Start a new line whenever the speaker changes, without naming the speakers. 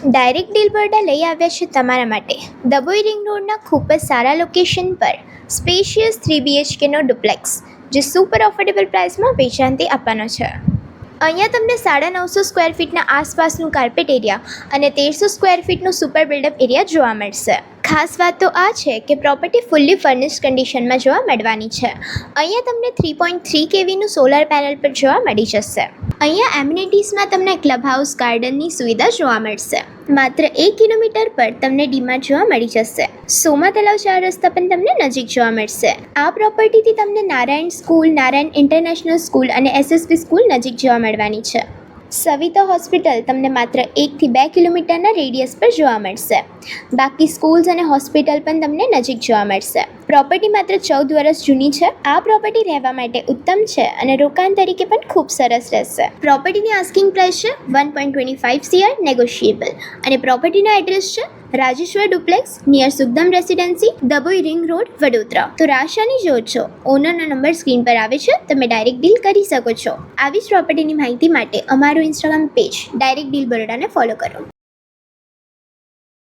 Direct deal Baroda લઈ આવ્યા છે તમારા માટે ડભોઈ રિંગ રોડના ખૂબ જ સારા લોકેશન પર સ્પેશિયસ 3 BHKનો ડુપ્લેક્સ, જે સુપર અફોર્ડેબલ પ્રાઇસમાં વેચાણથી આપવાનો છે. અહીંયા તમને 950 સ્ક્વેર ફીટના આસપાસનું કાર્પેટ એરિયા અને 1300 સ્ક્વેર ફીટનું સુપર બિલ્ડઅપ એરિયા જોવા મળશે. ખાસ વાત તો આ છે કે પ્રોપર્ટી ફુલ્લી ફર્નિશ્ડ કન્ડિશનમાં જોવા મળવાની છે. અહીંયા તમને 3.3 kVનું સોલર પેનલ પર જોવા મળી જશે. અહીંયા એમ્યુનિટીઝમાં તમને ક્લબ હાઉસ, ગાર્ડનની સુવિધા જોવા મળશે. માત્ર 1 કિલોમીટર પર તમને ડીમાર્ટ જોવા મળી જશે. સોમા તલાવ 4 રસ્તા પણ તમને નજીક જોવા મળશે. આ પ્રોપર્ટીથી તમને Narayan school, Narayan international school અને SSB સ્કૂલ નજીક જોવા મળવાની છે. સવિતા હોસ્પિટલ તમને માત્ર 1 થી 2 કિલોમીટરના રેડિયસ પર જોવા મળશે. બાકી સ્કૂલ્સ અને હોસ્પિટલ પણ તમને નજીક જોવા મળશે. પ્રોપર્ટી માત્ર 14 વર્ષ જૂની છે. આ પ્રોપર્ટી રહેવા માટે ઉત્તમ છે અને રોકાણ તરીકે પણ ખૂબ સરસ રહેશે. પ્રોપર્ટીની આસ્કિંગ પ્રાઇસ છે 1.25 CR નેગોશિયેબલ અને પ્રોપર્ટીનો એડ્રેસ છે Rajeshwar duplex near Sukhdam residency, Dabhoi ring road, Vadodara. તો રાશાની જોડશો, ઓનરનો નંબર સ્ક્રીન પર આવે છે, તમે ડાયરેક્ટ ડીલ કરી શકો છો. આવી જ પ્રોપર્ટીની માહિતી માટે અમારું ઇન્સ્ટાગ્રામ પેજ ડાયરેક્ટ ડીલ બરોડાને ફોલો કરો.